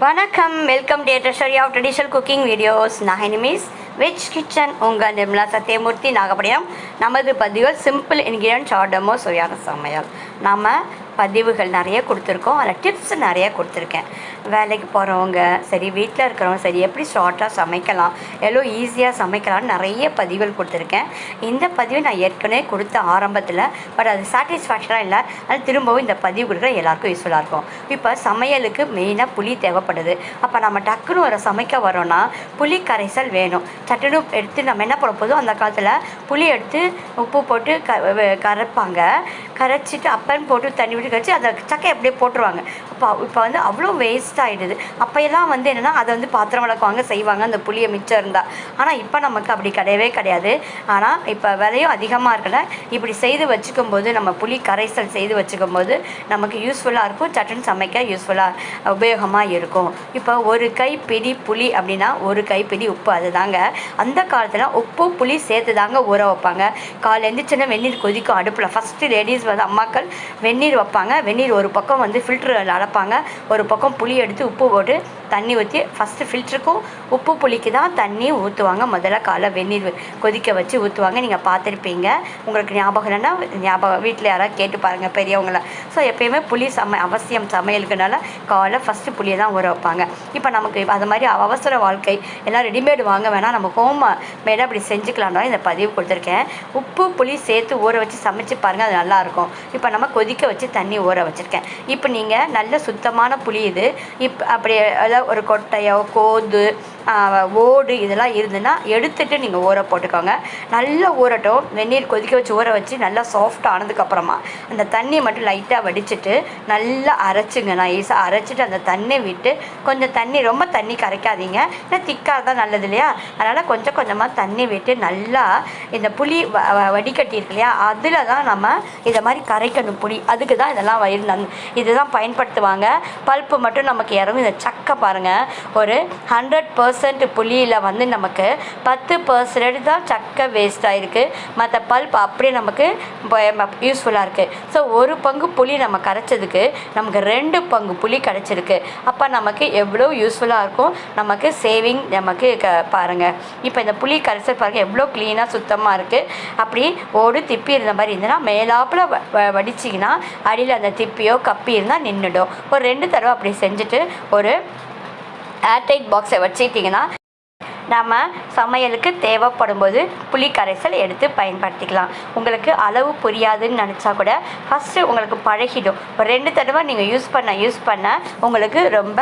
வணக்கம், welcome to treasury of traditional cooking videos. நான் எனிமீஸ் வெஜ் கிச்சன் உங்கள் நிர்மலா சத்யமூர்த்தி நாகப்பட்டினம். நமது பதிவுகள் சிம்பிள் இன்கிரியன்ட் ஷார்டமோ சுவையான சமையல். நம்ம பதிவுகள் நிறைய கொடுத்துருக்கோம், அதில் டிப்ஸ் நிறைய கொடுத்துருக்கேன். வேலைக்கு போகிறவங்க சரி, வீட்டில் இருக்கிறவங்க சரி, எப்படி ஷார்ட்டாக சமைக்கலாம், எவ்வளோ ஈஸியாக சமைக்கலாம்னு நிறைய பதிவுகள் கொடுத்துருக்கேன். இந்த பதிவு நான் ஏற்கனவே கொடுத்த ஆரம்பத்தில், பட் அது சாட்டிஸ்ஃபேக்ஷனாக இல்லை. அது திரும்பவும் இந்த பதிவு கொடுக்குற எல்லாருக்கும் யூஸ்ஃபுல்லாக இருக்கும். இப்போ சமையலுக்கு மெயினாக புளி தேவைப்படுது. அப்போ நம்ம டக்குன்னு ஒரு சமைக்க வரோன்னா புளி கரைசல் வேணும். சட்டுன்னு எடுத்து நம்ம என்ன பண்ண போதும், அந்த காலத்தில் புளி எடுத்து உப்பு போட்டு கரைப்பாங்க. கரைச்சிட்டு அப்பன்னு போட்டு தண்ணி விட்டு கரைச்சி அந்த சக்கை எப்படியே போட்டுருவாங்க. இப்போ வந்து அவ்வளோ வேஸ்ட் ஆகிடுது. அப்போயெல்லாம் வந்து என்னென்னா அதை வந்து பாத்திரம் விளக்குவாங்க, செய்வாங்க அந்த புளியை மிச்சம் இருந்தால். ஆனால் இப்போ நமக்கு அப்படி கிடையவே கிடையாது. ஆனால் இப்போ விலையும் அதிகமாக இருக்கல. இப்படி செய்து வச்சுக்கும் போது, நம்ம புளி கரைசல் செய்து வச்சுக்கும் போது நமக்கு யூஸ்ஃபுல்லாக இருக்கும். சட்டுன்னு சமைக்க யூஸ்ஃபுல்லாக உபயோகமாக இருக்கும். இப்போ ஒரு கைப்பிடி புளி அப்படின்னா ஒரு கைப்பிடி உப்பு. அதுதாங்க அந்த காலத்தில் உப்பு புளி சேர்த்து தாங்க ஊற வைப்பாங்க. காலையில் எழுந்திரிச்சுன்னா வெந்நீர் கொதிக்கும் அடுப்பில். ஃபஸ்ட்டு லேடிஸ் வந்து அம்மாக்கள் வெந்நீர் வைப்பாங்க. வெந்நீர் ஒரு பக்கம் வந்து ஃபில்டரில் அடைப்பாங்க, ஒரு பக்கம் புளி எடுத்து உப்பு போட்டு தண்ணி ஊற்றி, ஃபஸ்ட்டு ஃபில்டருக்கும் உப்பு புளிக்கு தான் தண்ணி ஊற்றுவாங்க. முதல்ல காலை வெந்நீர் கொதிக்க வச்சு ஊற்றுவாங்க. நீங்கள் பார்த்துருப்பீங்க. உங்களுக்கு ஞாபகம் இல்லைன்னா வீட்டில் யாராவது கேட்டு பாருங்கள் பெரியவங்கள. ஸோ எப்போயுமே புளி அவசியம் சமையலுக்குனால காலை ஃபஸ்ட்டு புளியை தான் ஊற வைப்பாங்க. இப்போ நமக்கு அது மாதிரி அவசர வாழ்க்கை, எல்லாம் ரெடிமேடு வாங்க வேணாம், நம்ம ஹோம் மேடாக அப்படி செஞ்சுக்கலாம்னா இந்த பதிவு கொடுத்துருக்கேன். உப்பு புளி சேர்த்து ஊற வச்சு சமைச்சு பாருங்கள், அது நல்லாயிருக்கும். இப்போ நம்ம கொதிக்க வச்சு தண்ணி ஊற வச்சுருக்கேன். இப்போ நீங்கள் நல்ல சுத்தமான புளி இது. இப்போ அப்படி ஏதாவது ஒரு கொட்டையோ கோது ஓடு இதெல்லாம் இருந்துன்னா எடுத்துகிட்டு நீங்கள் ஊற போட்டுக்கோங்க. நல்லா ஊறட்டும். வெந்நீர் கொதிக்க வச்சு ஊற வச்சு நல்லா சாஃப்ட் ஆனதுக்கப்புறமா அந்த தண்ணியை மட்டும் லைட்டாக வடிச்சிட்டு நல்லா அரைச்சிங்க. நான் ஈஸியாக அரைச்சிட்டு அந்த தண்ணி விட்டு, கொஞ்சம் தண்ணி ரொம்ப தண்ணி கரைக்காதீங்க, ஏன்னா திக்காக தான் நல்லது இல்லையா. அதனால் கொஞ்சம் கொஞ்சமாக தண்ணி விட்டு நல்லா இந்த புளி வடிகட்டி இருக்கு இல்லையா, அதில் தான் நம்ம இதை மாதிரி கரைக்கணும் புளி. அதுக்கு தான் இதெல்லாம் இதுதான் பயன்படுத்துவாங்க. பல்ப்பு மட்டும் நமக்கு இறங்கும். இந்த சக்கை பாருங்கள், ஒரு 100% புளியில் வந்து நமக்கு 10% தான் சக்கை வேஸ்ட் ஆகிருக்கு. மற்ற பல்ப் அப்படியே நமக்கு யூஸ்ஃபுல்லாக இருக்குது. ஸோ ஒரு பங்கு புளி நம்ம கரைச்சதுக்கு நமக்கு 2 பங்கு புளி கிடச்சிருக்கு. அப்போ நமக்கு எவ்வளோ யூஸ்ஃபுல்லாக இருக்கும், நமக்கு சேவிங் நமக்கு பாருங்கள். இப்போ இந்த புளி கரைசல் பாருங்கள் எவ்வளோ க்ளீனாக சுத்தமாக இருக்குது. அப்படி ஓடு திப்பி இருந்த மாதிரி இருந்ததுன்னா மேலாப்பில் வடிச்சிங்கன்னா அடியில் அந்த திப்பியோ கப்பி இருந்தால் நின்றுடும். ஒரு 2 தடவை அப்படி செஞ்சுட்டு ஒரு ஏர்டைட் பாக்ஸை வச்சுக்கிட்டிங்கன்னா நம்ம சமையலுக்கு தேவைப்படும் போது புளி கரைசல் எடுத்து பயன்படுத்திக்கலாம். உங்களுக்கு அளவு புரியாதுன்னு நினச்சா கூட ஃபஸ்ட்டு உங்களுக்கு பழகிடும். ஒரு 2 தடவை நீங்கள் யூஸ் பண்ண உங்களுக்கு ரொம்ப